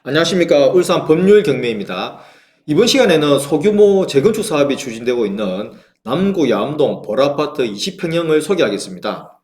안녕하십니까. 울산 법률 경매입니다. 이번 시간에는 소규모 재건축 사업이 추진되고 있는 남구 야암동 보라아파트 20평형을 소개하겠습니다.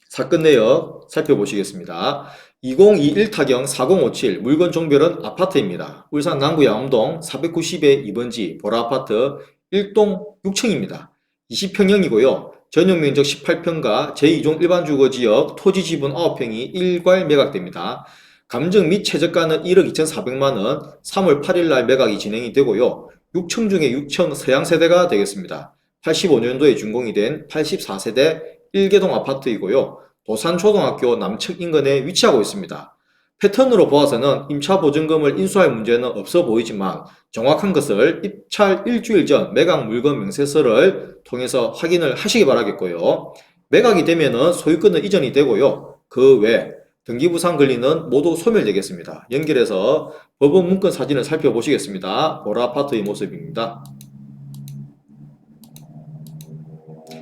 사건 내역 살펴보시겠습니다. 2021 타경 4057 물건 종별은 아파트입니다. 울산 남구 야암동 490의 2번지 보라아파트 1동 6층입니다. 20평형이고요. 전용면적 18평과 제2종 일반주거지역 토지 지분 9평이 일괄 매각됩니다. 감정 및 최저가는 1억 2,400만원 3월 8일날 매각이 진행이 되고요. 6층 중에 6층 서양세대가 되겠습니다. 85년도에 준공이 된 84세대 1개동 아파트이고요. 도산초등학교 남측 인근에 위치하고 있습니다. 패턴으로 보아서는 임차보증금을 인수할 문제는 없어 보이지만 정확한 것을 입찰 일주일 전 매각 물건 명세서를 통해서 확인을 하시기 바라겠고요. 매각이 되면 소유권은 이전이 되고요. 그 외 등기부상 권리는 모두 소멸되겠습니다. 연결해서 법원 문건 사진을 살펴보시겠습니다. 보라아파트의 모습입니다.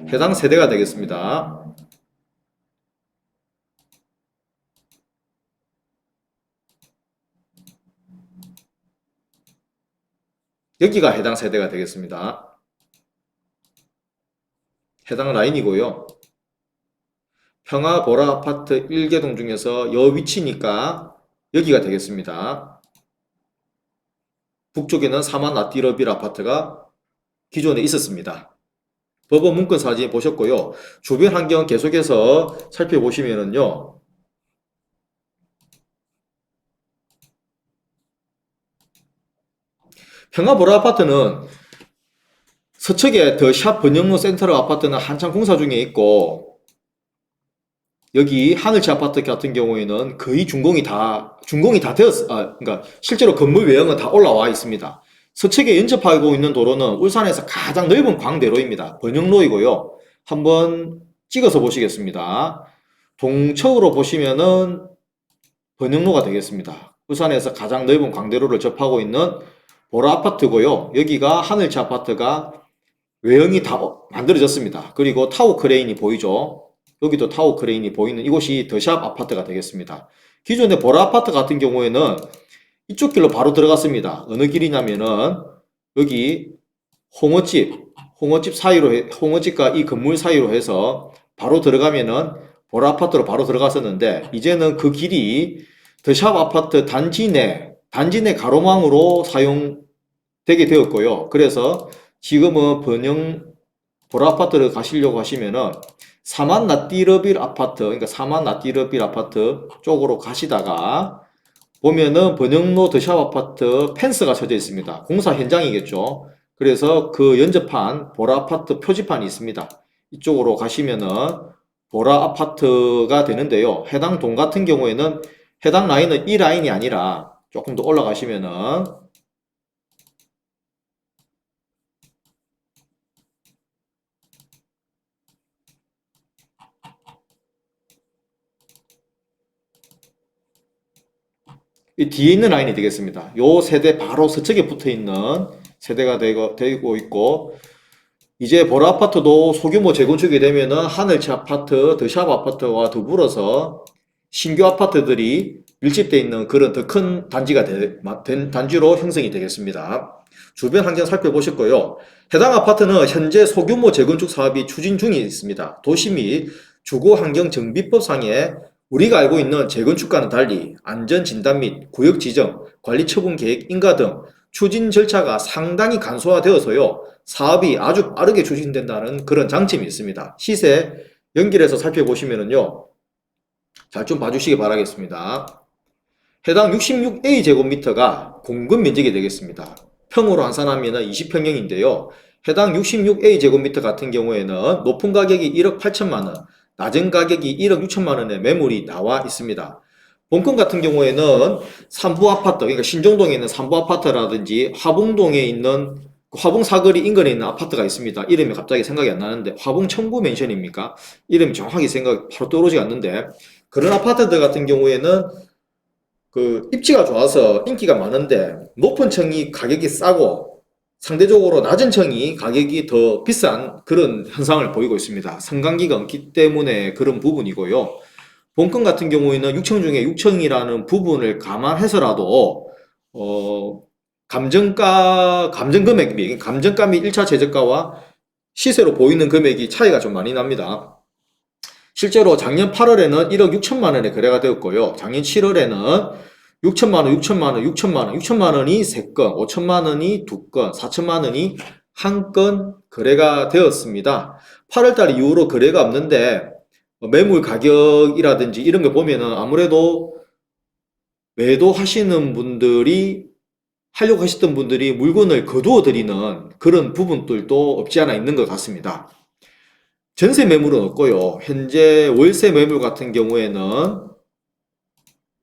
해당 세대가 되겠습니다. 여기가 해당 세대가 되겠습니다. 해당 라인이고요. 평화보라 아파트 1개동 중에서 여 위치니까 여기가 되겠습니다. 북쪽에는 사만 나띠러빌 아파트가 기존에 있었습니다. 법원 문건 사진 보셨고요. 주변 환경 계속해서 살펴보시면은요. 평화보라 아파트는 서측에 더샵 번영로 센터럴 아파트는 한창 공사 중에 있고, 여기 하늘치 아파트 같은 경우에는 거의 준공이 다 그러니까 실제로 건물 외형은 다 올라와 있습니다. 서측에 연접하고 있는 도로는 울산에서 가장 넓은 광대로입니다. 번영로이고요. 한번 찍어서 보시겠습니다. 동쪽으로 보시면은 번영로가 되겠습니다. 울산에서 가장 넓은 광대로를 접하고 있는 보라 아파트고요. 여기가 하늘치 아파트가 외형이 다 만들어졌습니다. 그리고 타워 크레인이 보이죠. 여기도 타워 크레인이 보이는 이곳이 더샵 아파트가 되겠습니다. 기존의 보라 아파트 같은 경우에는 이쪽 길로 바로 들어갔습니다. 어느 길이냐면은 여기 홍어집 사이로 홍어집과 이 건물 사이로 해서 바로 들어가면은 보라 아파트로 바로 들어갔었는데, 이제는 그 길이 더샵 아파트 단지 내 가로망으로 사용되게 되었고요. 그래서 지금은 보라 아파트를 가시려고 하시면은 사만 나띠러빌 아파트, 그러니까 사만 나띠러빌 아파트 쪽으로 가시다가 보면은 번영로 더샵 아파트 펜스가 쳐져 있습니다. 공사 현장이겠죠. 그래서 그 연접한 보라 아파트 표지판이 있습니다. 이쪽으로 가시면은 보라 아파트가 되는데요. 해당 동 같은 경우에는 해당 라인은 이 라인이 아니라 조금 더 올라가시면은 이 뒤에 있는 라인이 되겠습니다. 요 세대 바로 서쪽에 붙어 있는 세대가 되고 있고, 이제 보라 아파트도 소규모 재건축이 되면은 하늘치 아파트, 더샵 아파트와 더불어서 신규 아파트들이 밀집되어 있는 그런 더 큰 단지가 된 단지로 형성이 되겠습니다. 주변 환경 살펴보셨고요. 해당 아파트는 현재 소규모 재건축 사업이 추진 중에 있습니다. 도시 및 주거환경정비법상에 우리가 알고 있는 재건축과는 달리 안전진단 및 구역 지정, 관리 처분 계획 인가 등 추진 절차가 상당히 간소화되어서요. 사업이 아주 빠르게 추진된다는 그런 장점이 있습니다. 시세 연결해서 살펴보시면은요. 잘 좀 봐주시기 바라겠습니다. 해당 66A 제곱미터가 공급 면적이 되겠습니다. 평으로 환산하면 20평형인데요. 해당 66A 제곱미터 같은 경우에는 높은 가격이 1억 8천만원, 낮은 가격이 1억 6천만원의 매물이 나와 있습니다. 본건 같은 경우에는 삼부 아파트, 그러니까 신정동에 있는 삼부 아파트라든지 화봉동에 있는 화봉 사거리 인근에 있는 아파트가 있습니다. 이름이 갑자기 생각이 안 나는데 화봉 청구 맨션입니까? 이름이 정확하게 바로 떠오르지 않는데, 그런 아파트들 같은 경우에는 그 입지가 좋아서 인기가 많은데 높은 층이 가격이 싸고 상대적으로 낮은 층이 가격이 더 비싼 그런 현상을 보이고 있습니다. 성관계가 없기 때문에 그런 부분이고요. 본건 같은 경우에는 6층 중에 6층이라는 부분을 감안해서라도 감정 금액이 감정가 및 1차 제작가와 시세로 보이는 금액이 차이가 좀 많이 납니다. 실제로 작년 8월에는 1억 6천만 원에 거래가 되었고요. 작년 7월에는 6천만 원, 6천만 원, 6천만 원, 6천만 원이 3건, 5천만 원이 2건, 4천만 원이 1건 거래가 되었습니다. 8월달 이후로 거래가 없는데 매물 가격이라든지 이런 거 보면은 아무래도 매도하시는 분들이 하려고 하셨던 분들이 물건을 거두어 드리는 그런 부분들도 없지 않아 있는 것 같습니다. 전세 매물은 없고요. 현재 월세 매물 같은 경우에는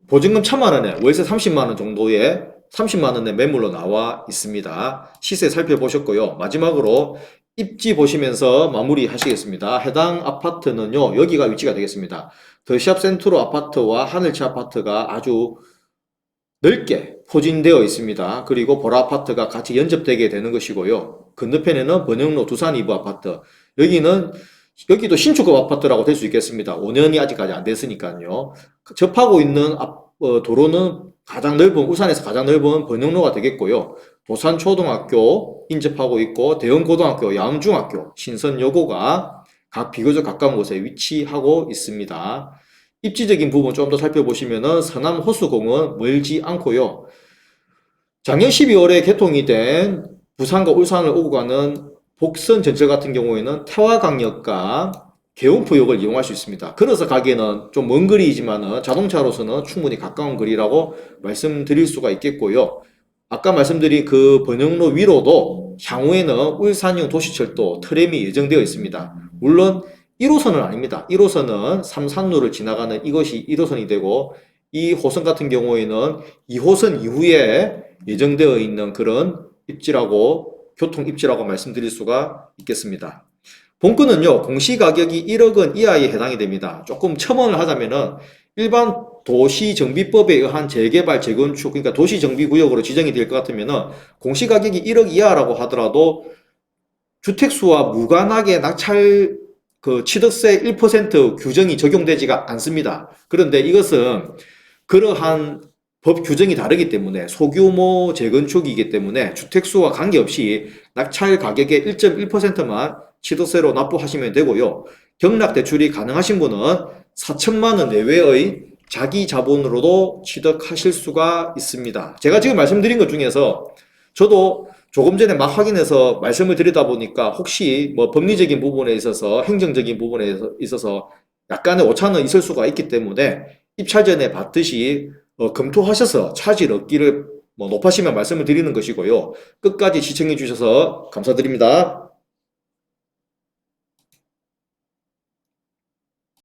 보증금 1,000만 원에 월세 30만 원 정도의 30만 원의 매물로 나와 있습니다. 시세 살펴보셨고요. 마지막으로 입지 보시면서 마무리 하시겠습니다. 해당 아파트는요, 여기가 위치가 되겠습니다. 더샵 센트로 아파트와 하늘채 아파트가 아주 넓게 포진되어 있습니다. 그리고 보라 아파트가 같이 연접되게 되는 것이고요. 건너편에는 번영로 두산 이브 아파트. 여기도 신축급 아파트라고 될 수 있겠습니다. 5년이 아직까지 안 됐으니까요. 접하고 있는 도로는 울산에서 가장 넓은 번영로가 되겠고요. 도산초등학교 인접하고 있고, 대원고등학교, 야음중학교, 신선여고가 각 비교적 가까운 곳에 위치하고 있습니다. 입지적인 부분 좀 더 살펴보시면은 서남 호수공은 멀지 않고요. 작년 12월에 개통이 된 부산과 울산을 오고 가는 복선 전철 같은 경우에는 태화강역과 계운포역을 이용할 수 있습니다. 걸어서 가기에는 좀 먼 거리이지만 자동차로서는 충분히 가까운 거리라고 말씀드릴 수가 있겠고요. 아까 말씀드린 그 번영로 위로도 향후에는 울산형 도시철도 트램이 예정되어 있습니다. 물론 1호선은 아닙니다. 1호선은 삼산로를 지나가는 이것이 1호선이 되고, 이 호선 같은 경우에는 2호선 이후에 예정되어 있는 그런 교통 입지라고 말씀드릴 수가 있겠습니다. 본건은요, 공시가격이 1억 원 이하에 해당이 됩니다. 조금 첨언을 하자면은 일반 도시정비법에 의한 재개발, 재건축, 그러니까 도시정비구역으로 지정이 될 것 같으면은 공시가격이 1억 이하라고 하더라도 주택수와 무관하게 취득세 1% 규정이 적용되지가 않습니다. 그런데 이것은 그러한 법 규정이 다르기 때문에 소규모 재건축이기 때문에 주택수와 관계없이 낙찰 가격의 1.1%만 취득세로 납부하시면 되고요. 경락대출이 가능하신 분은 4천만 원 내외의 자기 자본으로도 취득하실 수가 있습니다. 제가 지금 말씀드린 것 중에서 저도 조금 전에 막 확인해서 말씀을 드리다 보니까 혹시 뭐 법리적인 부분에 있어서 행정적인 부분에 있어서 약간의 오차는 있을 수가 있기 때문에 입찰 전에 받듯이 검토하셔서 차질 없기를 높아시면 말씀을 드리는 것이고요. 끝까지 시청해 주셔서 감사드립니다.